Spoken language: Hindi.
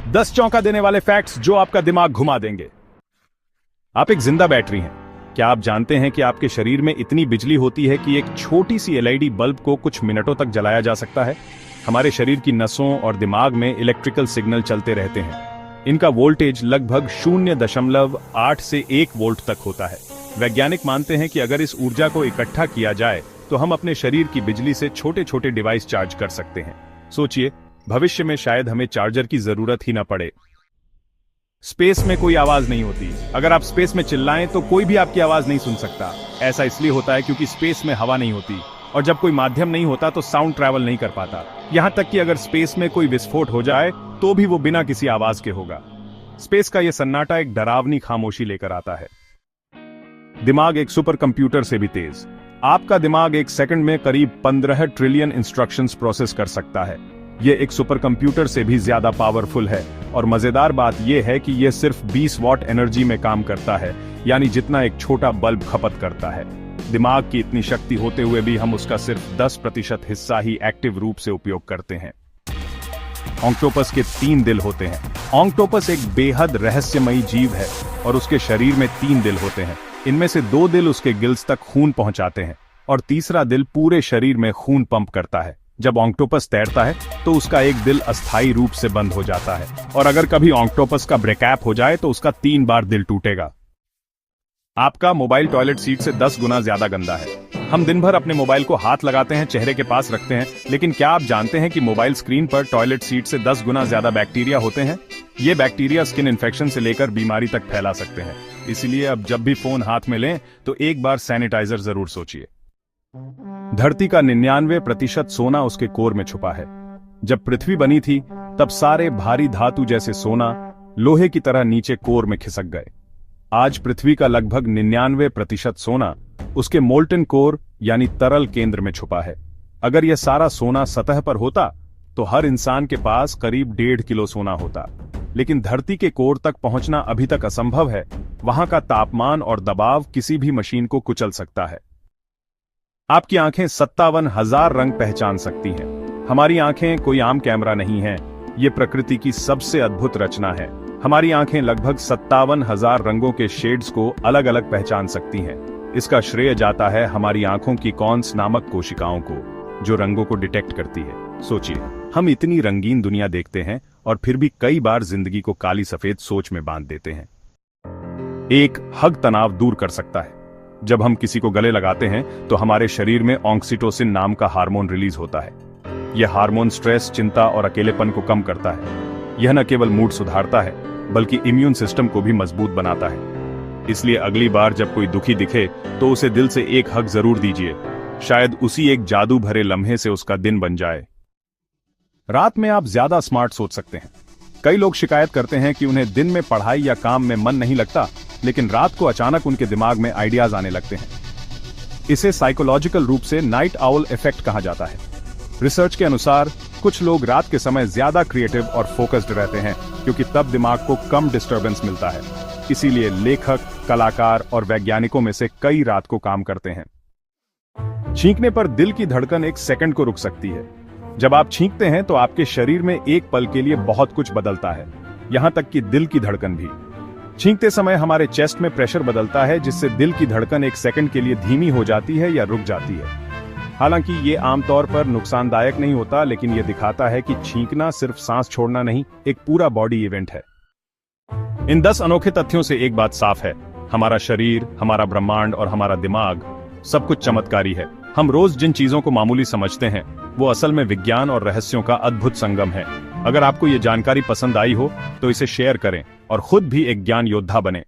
10 चौंका देने वाले फैक्ट्स जो आपका दिमाग घुमा देंगे। आप एक जिंदा बैटरी हैं। क्या आप जानते हैं कि आपके शरीर में इतनी बिजली होती है कि एक छोटी सी एलईडी बल्ब को कुछ मिनटों तक जलाया जा सकता है? हमारे शरीर की नसों और दिमाग में इलेक्ट्रिकल सिग्नल चलते रहते हैं। इनका वोल्टेज लगभग 0.8 से 1 वोल्ट तक होता है। वैज्ञानिक मानते हैं कि अगर इस ऊर्जा को इकट्ठा किया जाए तो हम अपने शरीर की बिजली से छोटे छोटे डिवाइस चार्ज कर सकते हैं। सोचिए, भविष्य में शायद हमें चार्जर की जरूरत ही न पड़े। स्पेस में कोई आवाज नहीं होती। अगर आप स्पेस में चिल्लाएं तो कोई भी आपकी आवाज नहीं सुन सकता। ऐसा इसलिए होता है क्योंकि स्पेस में हवा नहीं होती, और जब कोई माध्यम नहीं होता तो साउंड ट्रैवल नहीं कर पाता। यहां तक कि अगर स्पेस में कोई विस्फोट हो जाए तो भी वो बिना किसी आवाज के होगा। स्पेस का यह सन्नाटा एक डरावनी खामोशी लेकर आता है। दिमाग एक सुपर कंप्यूटर से भी तेज। आपका दिमाग एक सेकंड में करीब 15 ट्रिलियन इंस्ट्रक्शंस प्रोसेस कर सकता है। यह एक सुपर कंप्यूटर से भी ज्यादा पावरफुल है, और मजेदार बात यह है कि यह सिर्फ 20 वॉट एनर्जी में काम करता है, यानी जितना एक छोटा बल्ब खपत करता है। दिमाग की इतनी शक्ति होते हुए भी हम उसका सिर्फ 10% हिस्सा ही एक्टिव रूप से उपयोग करते हैं। ऑक्टोपस के 3 दिल होते हैं। ऑक्टोपस एक बेहद रहस्यमयी जीव है और उसके शरीर में 3 दिल होते हैं। इनमें से 2 दिल उसके गिल्स तक खून पहुंचाते हैं और तीसरा दिल पूरे शरीर में खून पंप करता है। जब ऑक्टोपस तैरता है तो उसका एक दिल अस्थायी रूप से बंद हो जाता है, और अगर कभी ऑक्टोपस का ब्रेकअप हो जाए तो उसका 3 बार दिल टूटेगा। आपका मोबाइल टॉयलेट सीट से 10 गुना ज्यादा गंदा है। हम दिन भर अपने मोबाइल को हाथ लगाते हैं, चेहरे के पास रखते हैं, लेकिन क्या आप जानते हैं कि मोबाइल स्क्रीन पर टॉयलेट सीट से 10 गुना ज्यादा बैक्टीरिया होते हैं? ये बैक्टीरिया स्किन इन्फेक्शन से लेकर बीमारी तक फैला सकते हैं। इसलिए अब जब भी फोन हाथ में लें तो एक बार सैनिटाइजर जरूर सोचिए। धरती का 99% सोना उसके कोर में छुपा है। जब पृथ्वी बनी थी तब सारे भारी धातु जैसे सोना लोहे की तरह नीचे कोर में खिसक गए। आज पृथ्वी का लगभग 99% सोना उसके मोल्टन कोर यानी तरल केंद्र में छुपा है। अगर यह सारा सोना सतह पर होता तो हर इंसान के पास करीब 1.5 किलो सोना होता, लेकिन धरती के कोर तक पहुंचना अभी तक असंभव है। वहां का तापमान और दबाव किसी भी मशीन को कुचल सकता है। आपकी आंखें 57,000 रंग पहचान सकती हैं। हमारी आंखें कोई आम कैमरा नहीं है, ये प्रकृति की सबसे अद्भुत रचना है। हमारी आंखें लगभग 57,000 रंगों के शेड्स को अलग अलग पहचान सकती हैं। इसका श्रेय जाता है हमारी आंखों की कॉन्स नामक कोशिकाओं को, जो रंगों को डिटेक्ट करती है। सोचिए, हम इतनी रंगीन दुनिया देखते हैं और फिर भी कई बार जिंदगी को काली सफेद सोच में बांध देते हैं। एक हग तनाव दूर कर सकता है। जब हम किसी को गले लगाते हैं तो हमारे शरीर में ऑक्सीटोसिन नाम का हार्मोन रिलीज होता है। यह हार्मोन स्ट्रेस, चिंता और अकेलेपन को कम करता है। यह न केवल मूड सुधारता है बल्कि इम्यून सिस्टम को भी मजबूत बनाता है। इसलिए अगली बार जब कोई दुखी दिखे तो उसे दिल से एक हग जरूर दीजिए। शायद उसी एक जादू भरे लम्हे से उसका दिन बन जाए। रात में आप ज्यादा स्मार्ट सोच सकते हैं। कई लोग शिकायत करते हैं कि उन्हें दिन में पढ़ाई या काम में मन नहीं लगता, लेकिन रात को अचानक उनके दिमाग में आइडियाज आने लगते हैं। इसे साइकोलॉजिकल रूप से नाइट आउल इफेक्ट कहा जाता है। रिसर्च के अनुसार कुछ लोग रात के समय ज्यादा क्रिएटिव और फोकस्ड रहते हैं, क्योंकि तब दिमाग को कम डिस्टर्बेंस मिलता है। इसीलिए लेखक, कलाकार और वैज्ञानिकों में से कई रात को काम करते हैं। छींकने पर दिल की धड़कन 1 सेकंड को रुक सकती है। जब आप छींकते हैं तो आपके शरीर में एक पल के लिए बहुत कुछ बदलता है, यहां तक कि दिल की धड़कन भी। छींकते समय हमारे चेस्ट में प्रेशर बदलता है, जिससे दिल की धड़कन 1 सेकंड के लिए धीमी हो जाती है या रुक जाती है। हालांकि ये आमतौर पर नुकसानदायक नहीं होता, लेकिन यह दिखाता है कि छींकना सिर्फ सांस छोड़ना नहीं, एक पूरा बॉडी इवेंट है। इन 10 अनोखे तथ्यों से एक बात साफ है, हमारा शरीर, हमारा ब्रह्मांड और हमारा दिमाग सब कुछ चमत्कारी है। हम रोज जिन चीजों को मामूली समझते हैं वो असल में विज्ञान और रहस्यों का अद्भुत संगम है। अगर आपको ये जानकारी पसंद आई हो तो इसे शेयर करें और खुद भी एक ज्ञान योद्धा बने।